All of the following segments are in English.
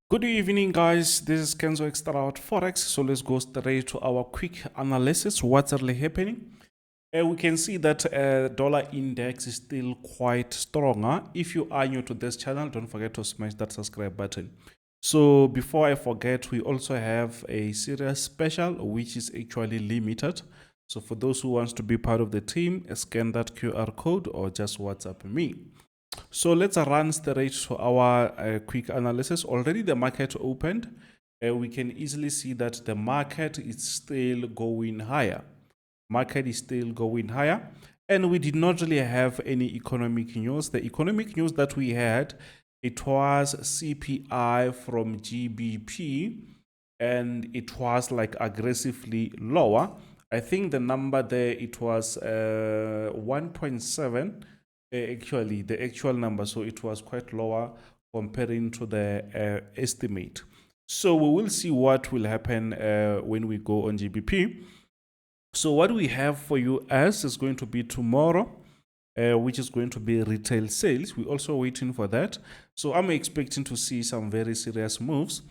Good evening, guys. This is Kenzo Xtrahot Forex. So let's go straight to our quick analysis. What's really happening? We can see that dollar index is still quite stronger. If you are new to this channel, don't forget to smash that subscribe button. So before I forget, we also have a serious special, which is actually limited. So for those who wants to be part of the team, scan that QR code or just WhatsApp me. So let's run straight to our quick analysis. Already the market opened. We can easily see that the market is still going higher. Market is still going higher. And we did not really have any economic news. The economic news that we had, it was CPI from GBP, and it was like aggressively lower. I think the number there, it was 1.7. Actually, the actual number, so it was quite lower comparing to the estimate. So we will see what will happen when we go on GBP. So what we have for US is going to be tomorrow, which is going to be retail sales. We're also waiting for that. So I'm expecting to see some very serious moves.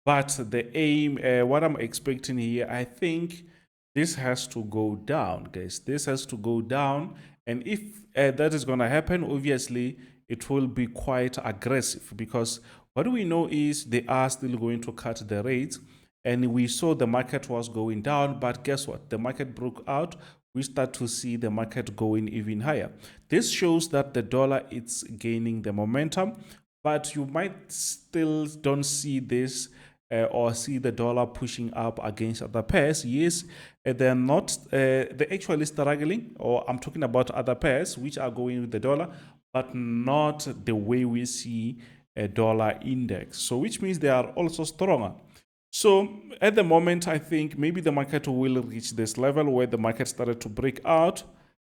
But the aim, what I'm expecting here, I think this has to go down, guys. This has to go down. And if that is going to happen, obviously, it will be quite aggressive because what we know is they are still going to cut the rates. And we saw the market was going down, but guess what? The market broke out. We start to see the market going even higher. This shows that the dollar is gaining the momentum, but you might still don't see this or see the dollar pushing up against other pairs. Yes, they're not, they're actually struggling, or I'm talking about other pairs which are going with the dollar, but not the way we see a dollar index. So which means they are also stronger. So at the moment, I think maybe the market will reach this level where the market started to break out,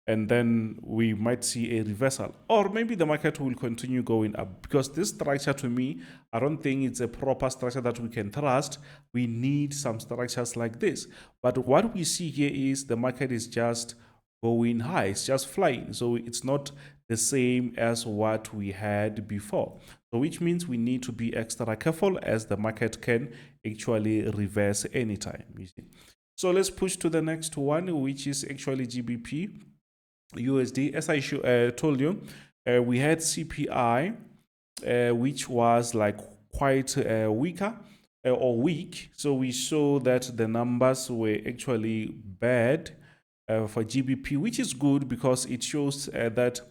and then we might see a reversal. Or maybe the market will continue going up, because this structure, to me, I don't think it's a proper structure that we can trust. We need some structures like this. But what we see here is the market is just going high. It's just flying. So it's not the same as what we had before. So which means we need to be extra careful, as the market can actually reverse anytime. You see. So let's push to the next one, which is actually GBP USD. As I told you, we had CPI, which was like quite weaker or weak. So we saw that the numbers were actually bad for GBP, which is good because it shows that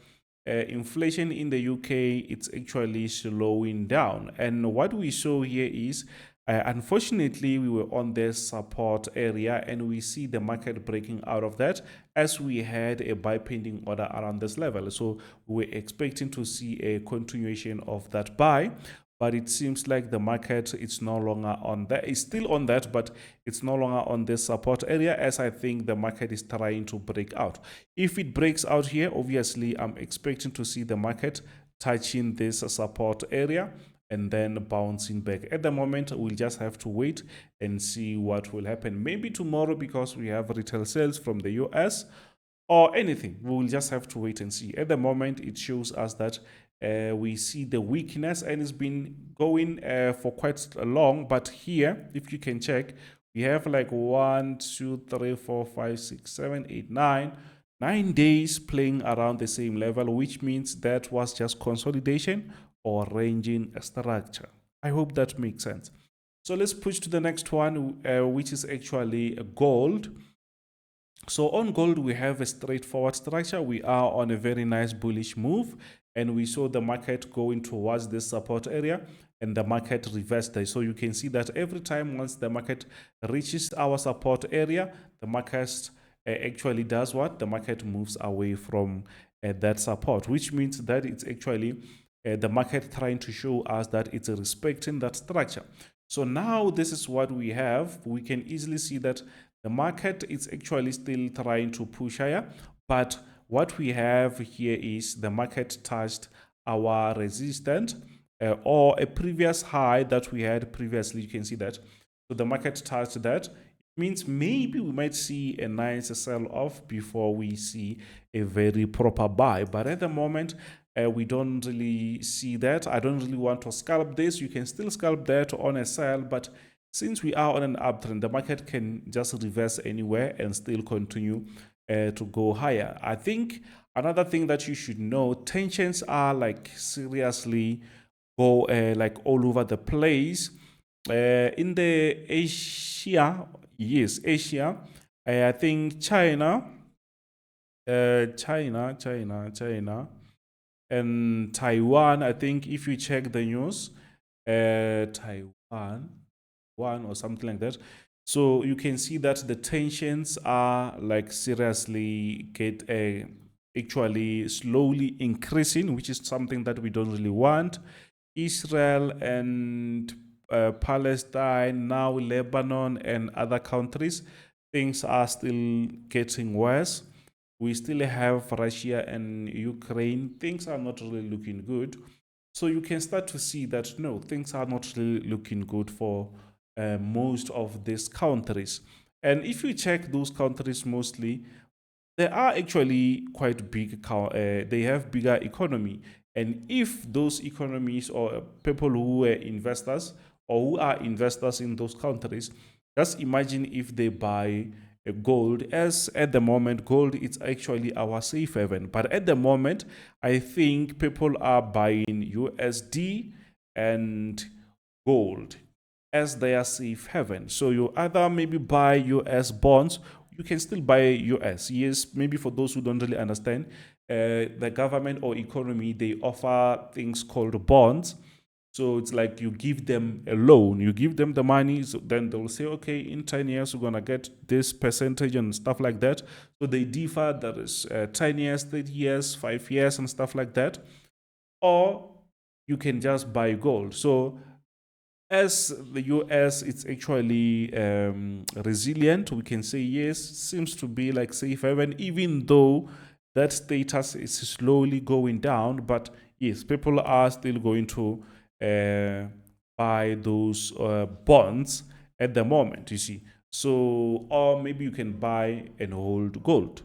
inflation in the UK, it's actually slowing down. And what we saw here is, unfortunately, we were on the support area, and we see the market breaking out of that as we had a buy pending order around this level. So we're expecting to see a continuation of that buy. But it seems like the market is no longer on that. It's still on that, but it's no longer on this support area, as I think the market is trying to break out. If it breaks out here, obviously, I'm expecting to see the market touching this support area and then bouncing back. At the moment, we'll just have to wait and see what will happen. Maybe tomorrow, because we have retail sales from the US, or anything. We will just have to wait and see. At the moment, it shows us that we see the weakness, and it's been going for quite long. But here, if you can check, we have like 1, 2, 3, 4, 5, 6, 7, 8, 9 days playing around the same level, which means that was just consolidation or ranging structure. I hope that makes sense. So let's push to the next one, which is actually gold. So on gold, we have a straightforward structure. We are on a very nice bullish move, and we saw the market going towards this support area, and the market reversed there. So you can see that every time once the market reaches our support area, the market actually does what? The market moves away from that support, which means that it's actually the market trying to show us that it's respecting that structure. So now this is what we have. We can easily see that the market is actually still trying to push higher, but what we have here is the market touched our resistance or a previous high that we had previously. You can see that. So the market touched that. It means maybe we might see a nice sell-off before we see a very proper buy. But at the moment, we don't really see that. I don't really want to scalp this. You can still scalp that on a sell, but since we are on an uptrend, the market can just reverse anywhere and still continue to go higher. I think another thing that you should know, tensions are like seriously go like all over the place. In the Asia, yes, Asia, I think China, and Taiwan. I think if you check the news, Taiwan, one or something like that. So you can see that the tensions are like seriously actually slowly increasing, which is something that we don't really want. Israel and Palestine, now Lebanon and other countries, things are still getting worse. We still have Russia and Ukraine. Things are not really looking good. So you can start to see that no, things are not really looking good for most of these countries. And if you check those countries mostly, they are actually quite big. They have bigger economy, and if those economies or people who were investors or who are investors in those countries, just imagine if they buy gold. As at the moment, gold is actually our safe haven. But at the moment, I think people are buying USD and gold as their safe haven. So you either maybe buy US bonds. You can still buy US. Yes, maybe for those who don't really understand, the government or economy, they offer things called bonds. So it's like you give them a loan, you give them the money, so then they'll say, okay, in 10 years, we're going to get this percentage and stuff like that. So they differ. That is 10 years, 30 years, 5 years, and stuff like that. Or you can just buy gold. So as the US, it's actually resilient. We can say yes, seems to be like safe haven, even though that status is slowly going down. But yes, people are still going to buy those bonds at the moment, you see. So, or maybe you can buy and hold gold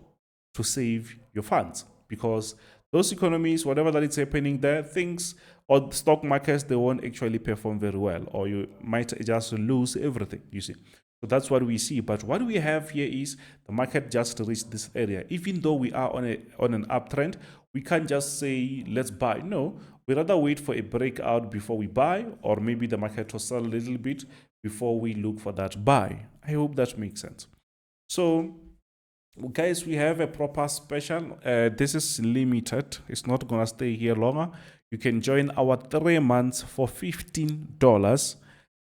to save your funds, because those economies, whatever that is happening there, things or the stock markets, they won't actually perform very well, or you might just lose everything, you see. So that's what we see. But what we have here is the market just reached this area. Even though we are on an uptrend, we can't just say let's buy. No, we rather wait for a breakout before we buy, or maybe the market will sell a little bit before we look for that buy. I hope that makes sense. So guys, we have a proper special. This is limited. It's not gonna stay here longer. You can join our 3 months for $15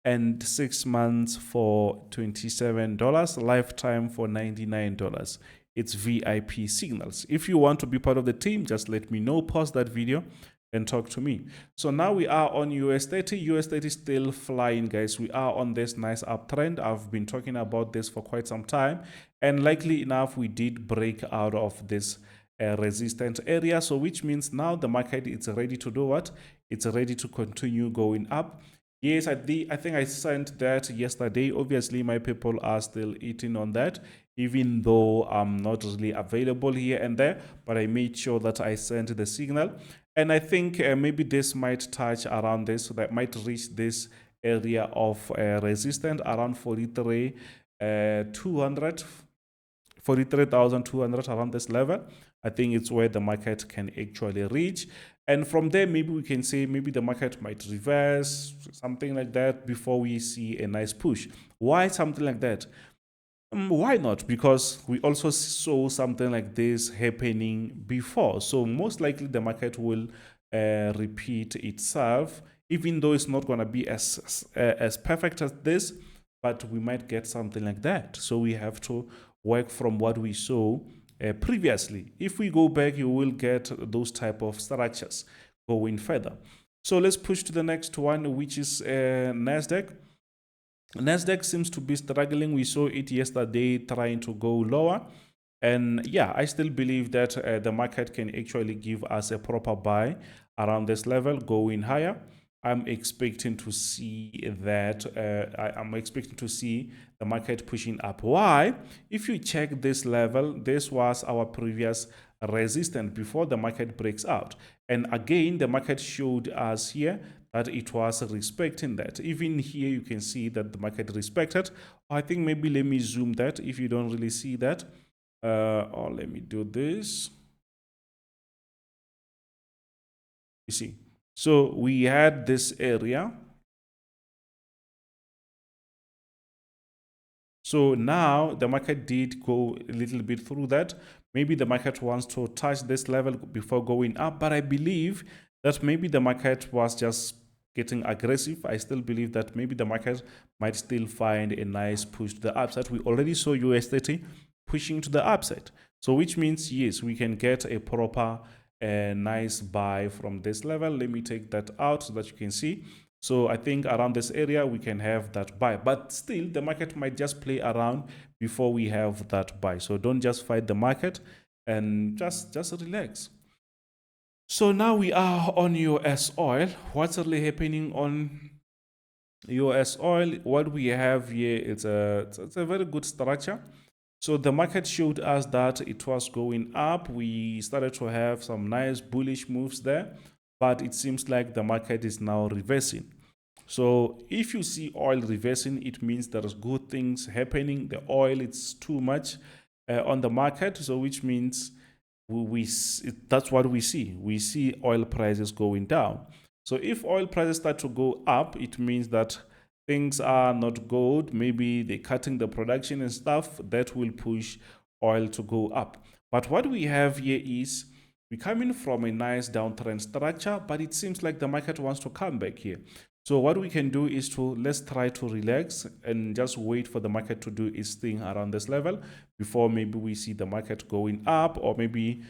and 6 months for $27, lifetime for $99. It's VIP signals. If you want to be part of the team, just let me know. Pause that video and talk to me. So now we are on US30. US30 still flying, guys. We are on this nice uptrend. I've been talking about this for quite some time, and likely enough, we did break out of this resistance area. So which means now the market is ready to do what? It's ready to continue going up. Yes, I think I sent that yesterday. Obviously, my people are still eating on that, even though I'm not really available here and there, but I made sure that I sent the signal. And I think maybe this might touch around this, so that might reach this area of resistance around 43,200 around this level. I think it's where the market can actually reach. And from there, maybe we can say maybe the market might reverse, something like that, before we see a nice push. Why something like that? Why not? Because we also saw something like this happening before. So most likely the market will repeat itself, even though it's not going to be as perfect as this, but we might get something like that. So we have to work from what we saw previously. If we go back, you will get those type of structures going further. So let's push to the next one, which is NASDAQ. NASDAQ seems to be struggling. We saw it yesterday trying to go lower. And yeah, I still believe that the market can actually give us a proper buy around this level, going higher. I'm expecting to see that. I'm expecting to see the market pushing up. Why? If you check this level, this was our previous resistance before the market breaks out. And again, the market showed us here that it was respecting that. Even here, you can see that the market respected. I think maybe let me zoom that if you don't really see that. Or let me do this. You see, so we had this area. So now the market did go a little bit through that. Maybe the market wants to touch this level before going up, but I believe that maybe the market was just getting aggressive. I still believe that maybe the market might still find a nice push to the upside. We already saw US30 pushing to the upside. So which means, yes, we can get a proper nice buy from this level. Let me take that out so that you can see. So I think around this area, we can have that buy. But still, the market might just play around before we have that buy. So don't just fight the market and just relax. So now we are on US oil. What's really happening on US oil? What we have here is it's a very good structure. So the market showed us that it was going up. We started to have some nice bullish moves there, but it seems like the market is now reversing. So if you see oil reversing, it means there's good things happening. The oil is too much on the market, so which means that's what we see. We see oil prices going down. So if oil prices start to go up, it means that things are not good. Maybe they're cutting the production and stuff. That will push oil to go up. But what we have here is we're coming from a nice downtrend structure, but it seems like the market wants to come back here. So what we can do is let's try to relax and just wait for the market to do its thing around this level before maybe we see the market going up, or maybe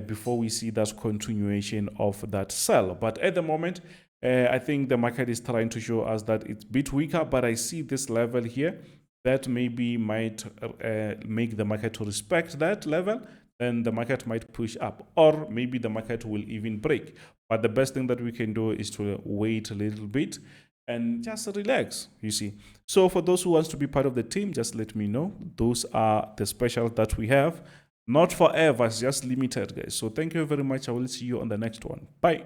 before we see that continuation of that sell. But at the moment, I think the market is trying to show us that it's a bit weaker, but I see this level here that maybe might make the market to respect that level. Then the market might push up, or maybe the market will even break. But the best thing that we can do is to wait a little bit and just relax, you see. So for those who wants to be part of the team, just let me know. Those are the specials that we have. Not forever, it's just limited, guys. So thank you very much. I will see you on the next one. Bye.